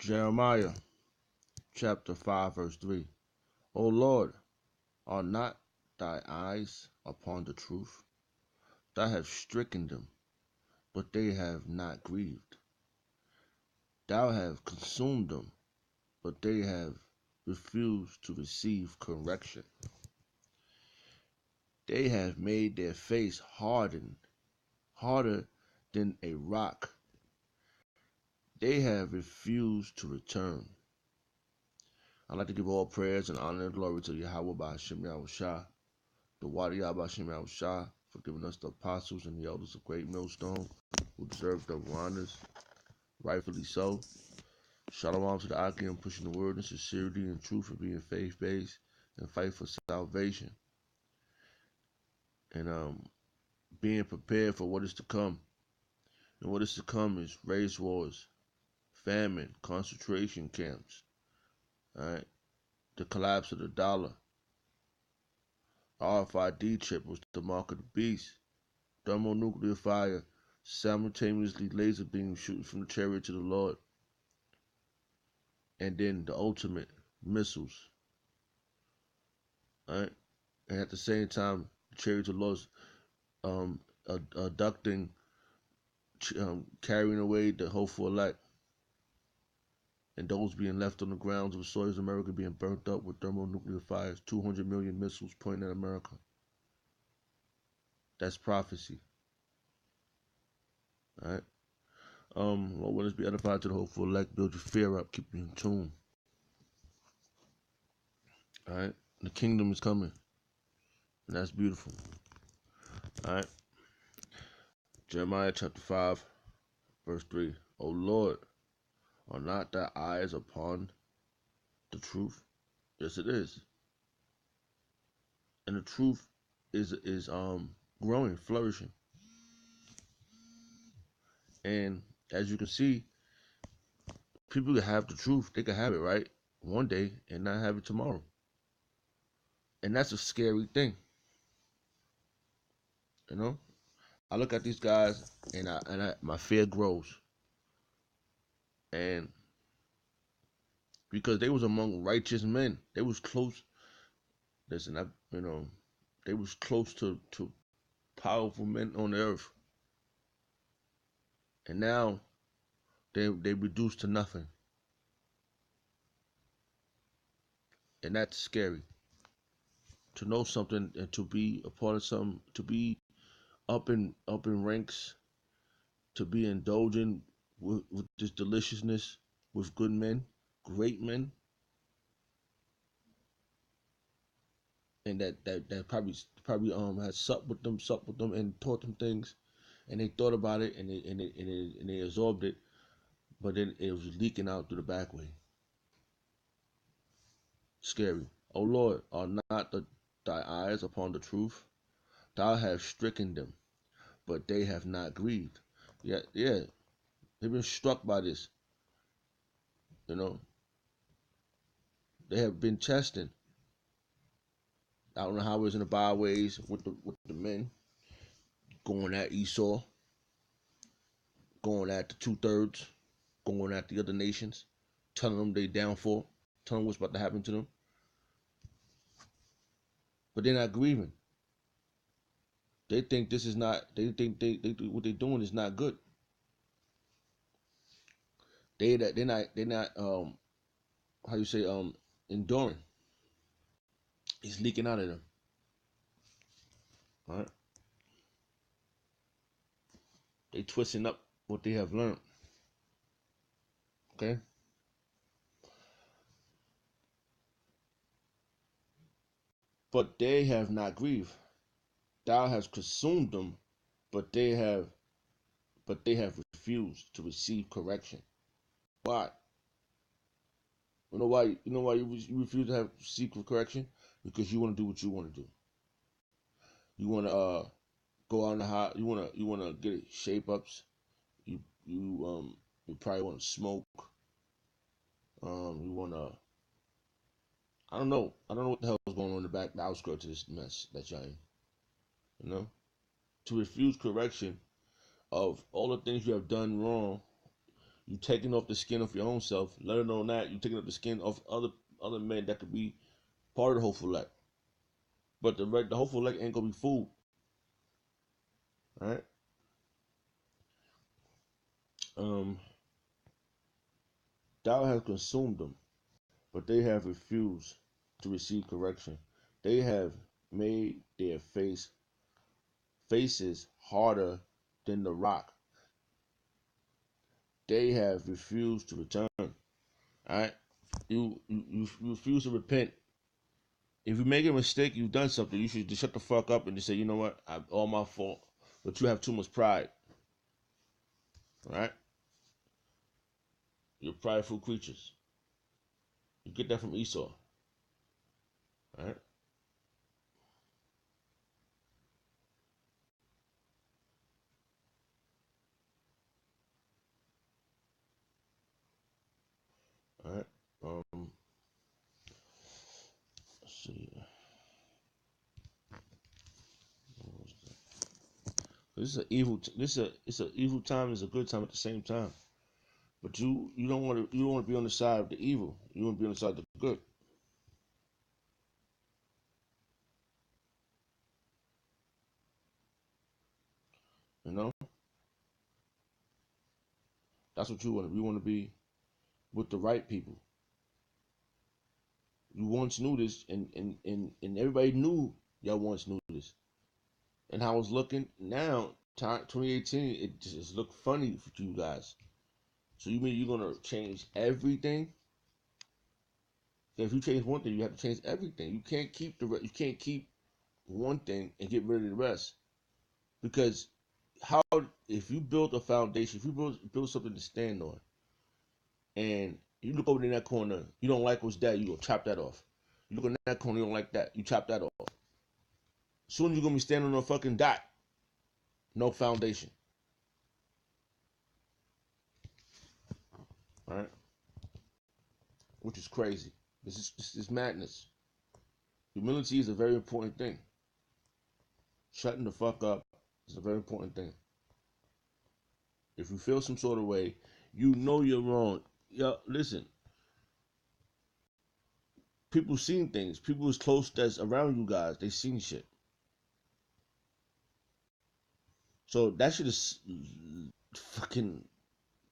Jeremiah chapter 5 verse 3. O Lord, are not thy eyes upon the truth? Thou hast stricken them, but they have not grieved. Thou hast consumed them, but they have refused to receive correction. They have made their face hardened, harder than a rock. They have refused to return. I'd like to give all prayers and honor and glory to Yahweh by Hashem Yahushua, the Wadi Yahweh Hashem Yahushua, for giving us the apostles and the elders of Great Millstone, who deserve the honors, rightfully so. Shalom to the Akim, pushing the word in sincerity and truth, and being faith-based and fight for salvation. And being prepared for what is to come. And what is to come is race wars, famine, concentration camps, all right, the collapse of the dollar. RFID chip was the mark of the beast. Thermonuclear fire, simultaneously laser beams shooting from the chariot to the Lord. And then the ultimate, missiles. All right? And at the same time, the chariot of the Lord abducting, carrying away the hopeful elect. And those being left on the grounds of the soils of America being burnt up with thermonuclear fires, 200 million missiles pointing at America. That's prophecy. All right. Lord, let us be edified to the hopeful elect. Build your fear up. Keep you in tune. All right. The kingdom is coming. And that's beautiful. All right. Jeremiah chapter 5, verse 3. O Lord, are not thy eyes upon the truth? Yes, it is. And the truth is growing, flourishing. And as you can see, people can have the truth. They can have it right one day and not have it tomorrow. And that's a scary thing. You know? I look at these guys and my fear grows. And because they was among righteous men, they was close. Listen, they was close to powerful men on the earth. And now they reduced to nothing. And that's scary. To know something and to be a part of something, to be up in ranks, to be indulging with this deliciousness with good men, great men, and that probably had supped with them and taught them things, and they thought about it and they absorbed it, but then it was leaking out through the back way. Scary. O Lord, are not thy eyes upon the truth? Thou hast stricken them, but they have not grieved. Yeah, they've been struck by this. You know, they have been chastened. Out on the highways and the byways with the men, going at Esau, going at the 2/3, going at the other nations, telling them they downfall, telling them what's about to happen to them. But they're not grieving. They think this is not. They think they what they're doing is not good. They're not how you say enduring. It's leaking out of them. All right. They twisting up what they have learned. Okay. But they have not grieved. Thou hast consumed them, but they have refused to receive correction. Why? You know why? You know why you refuse to seek correction? Because you want to do what you want to do. You want to go out in the hot. You want to get shape ups. You probably want to smoke. You want to. I don't know what the hell is going on in the outskirts of this mess that y'all in. You know, to refuse correction of all the things you have done wrong, You taking off the skin of your own self. Let alone that, you taking off the skin of other men that could be part of the hopeful elect. But the hopeful elect ain't gonna be fooled. All right. Thou hast consumed them, but they have refused to receive correction. They have made their faces harder than the rock. They have refused to return. All right. You refuse to repent. If you make a mistake, you've done something, you should just shut the fuck up and just say, you know what, all my fault. But you have too much pride. All right? You're prideful creatures. You get that from Esau. All right? All right? Let's see. This is an evil. It's an evil time. It's a good time at the same time. But you don't want to be on the side of the evil. You want to be on the side of the good. You know, that's what you want to. You want to be with the right people. You once knew this, and everybody knew y'all once knew this. And how it's looking now, 2018, it just look funny for you guys. So you mean you're gonna change everything? If you change one thing, you have to change everything. You can't keep you can't keep one thing and get rid of the rest. Because how if you build a foundation, if you build something to stand on, and you look over in that corner, you don't like what's that, you go chop that off. You look in that corner, you don't like that, you chop that off. Soon you're gonna be standing on a fucking dot, no foundation. All right, which is crazy. This is madness. Humility is a very important thing. Shutting the fuck up is a very important thing. If you feel some sort of way, you know you're wrong. Yo, listen. People seen things. People as close that's around you guys, they seen shit. So that shit is fucking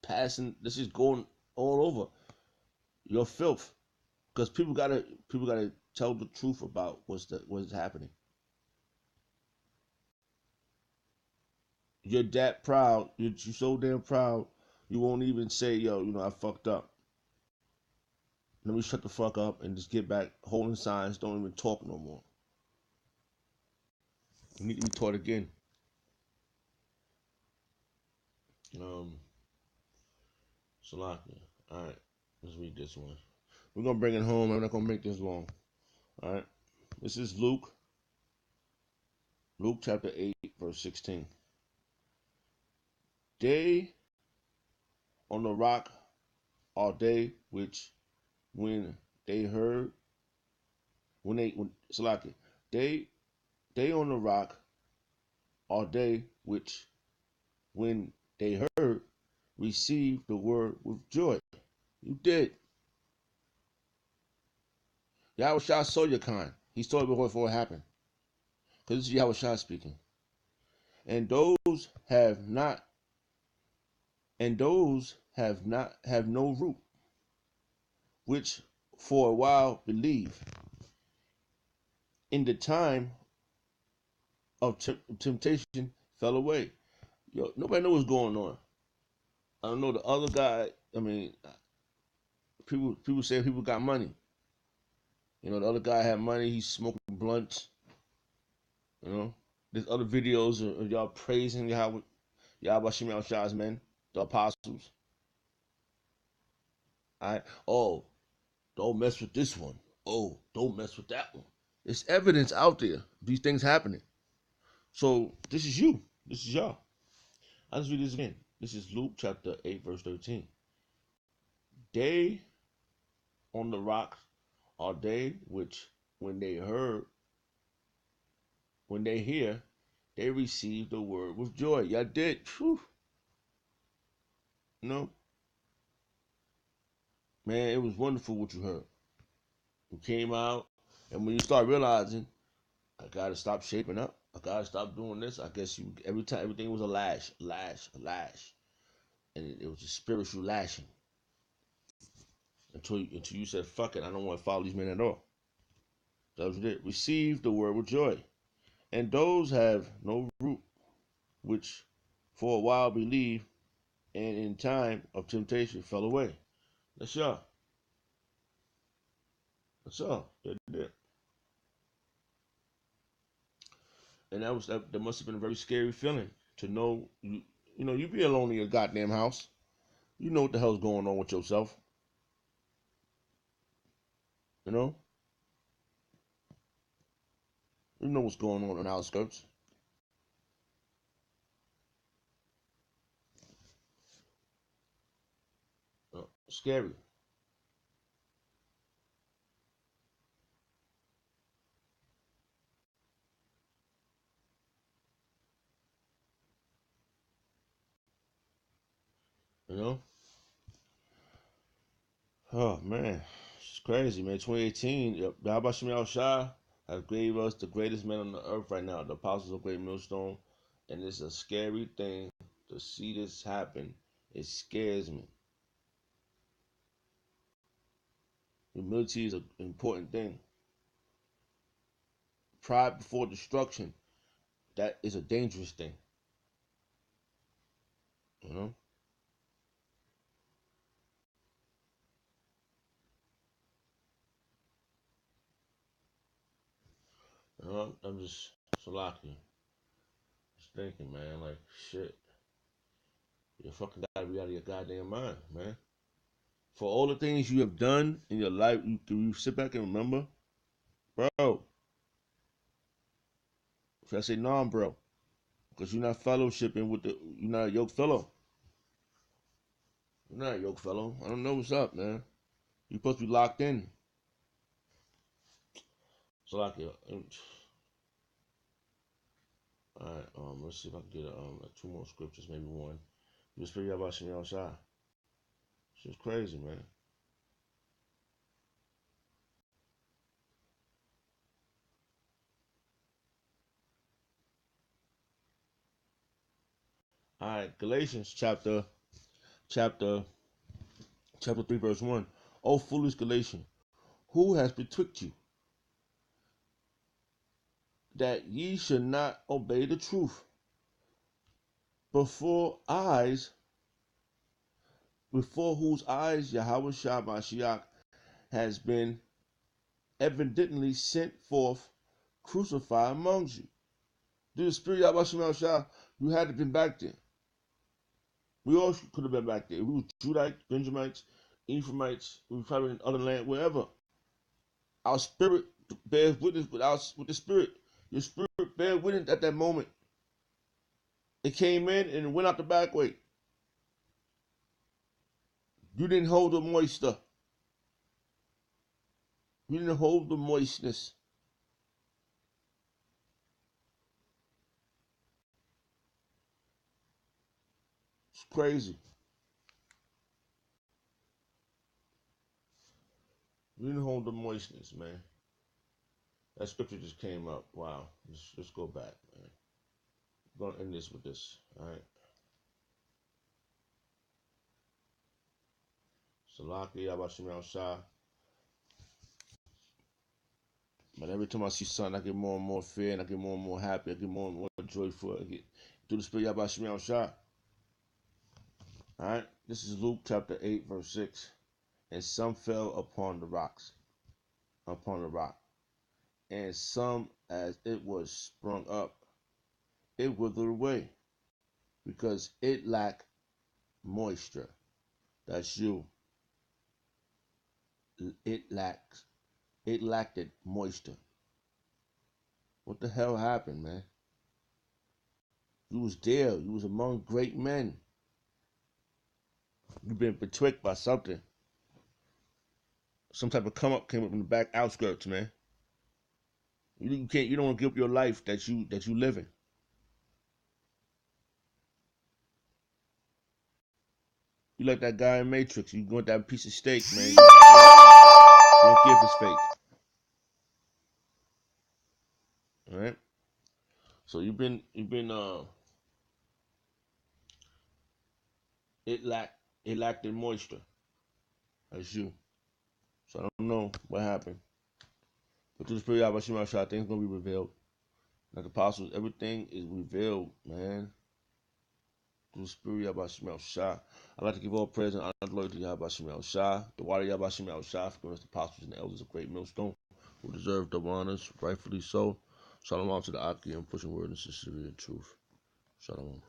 passing. This is going all over. Your filth, because people gotta tell the truth about what's happening. You're that proud. You're so damn proud. You won't even say, yo, I fucked up. Let me shut the fuck up and just get back holding signs. Don't even talk no more. You need to be taught again. Salakia. All right, let's read this one. We're gonna bring it home. I'm not gonna make this long. All right, this is Luke chapter 8, verse 16. They on the rock are they which, when they heard, when Salakia, they on the rock are they which, when they heard, received the word with joy. You did. Yahweh saw your kind. He saw it before it happened. Because this is Yahweh speaking. And those have not, have no root, which for a while believe. In the time of temptation fell away. Yo, nobody knows what's going on. I don't know the other guy. I mean, people say people got money. The other guy had money. He's smoking blunts. There's other videos of y'all praising Yahweh Shemi Al-Shah's men, the apostles. All right. Oh, don't mess with this one. Oh, don't mess with that one. There's evidence out there. These things happening. So this is you. This is y'all. I'll just read this again. This is Luke chapter 8, verse 13. They on the rock are they which, when they hear, they receive the word with joy. Y'all did. Whew. Man, it was wonderful what you heard. You came out, and when you start realizing, I gotta stop shaping up. I gotta stop doing this. I guess you every time everything was a lash, and it was a spiritual lashing until you said, "Fuck it, I don't want to follow these men at all." That was it. Receive the word with joy, and those have no root, which for a while believed, and in time of temptation fell away. That's y'all. That's all. Yeah. And that must have been a very scary feeling to know you be alone in your goddamn house. You know what the hell's going on with yourself. You know? You know what's going on the outskirts. Scary. You know? Oh man. It's crazy, man. 2018, Yahweh Shemel Shah has gave us the greatest men on the earth right now, the apostles of Great Millstone. And it's a scary thing to see this happen. It scares me. Humility is an important thing. Pride before destruction, that is a dangerous thing. You know? I'm just Salaki. Just thinking, man, like shit. You fucking gotta be out of your goddamn mind, man. For all the things you have done in your life, you sit back and remember, bro. If I say non, bro, because you're not fellowshipping with you're not a yoke fellow. You're not a yoke fellow. I don't know what's up, man. You're supposed to be locked in. Salaki. All right, let's see if I can get two more scriptures, maybe one. You just figure out about Shemel Shah. Shit's crazy, man. All right, Galatians chapter chapter 3, verse 1. O foolish Galatians, who has betwixt you, that ye should not obey the truth, before whose eyes Yahweh Shah Mashiach has been evidently sent forth, crucified amongst you. Through the Spirit of Yahweh Shah, you had to been back there. We all could have been back there. We were Judites, Benjamites, Ephraimites, we were probably in other land, wherever. Our spirit bears witness with the spirit. Your spirit bears witness at that moment. It came in and it went out the back way. You didn't hold the moisture. You didn't hold the moistness. It's crazy. You didn't hold the moistness, man. That scripture just came up. Wow. Let's go back, man. I'm going to end this with this. All right. Salaki, Yabashim Shah. But every time I see something, I get more and more fear, and I get more and more happy. I get more and more joyful. I get through the Spirit Yabashim Shah. All right. This is Luke chapter 8, verse 6. And some fell upon the rock. And some, as it was sprung up, it withered away, because it lacked moisture. That's you. It lacked it moisture. What the hell happened, man? You was there. You was among great men. You've been betwixt by something. Some type of come up came up in the back outskirts, man. You can't. You don't want to give up your life that you living. You like that guy in Matrix. You want that piece of steak, man. You don't care if it's fake. All right. So you've been it lacked in moisture. That's you. So I don't know what happened. But through the Spirit of Yahweh Shah, things gonna be revealed. Like the apostles, everything is revealed, man. Through the Spirit of Yahweh Shah. I'd like to give all praise and honor and glory to Yahweh Shah, the water Yahweh Shah, for giving us the apostles and the elders of great millstone, who deserve the honors, rightfully so. Shalom to the Aki and pushing word and sincerity and truth. Shalom.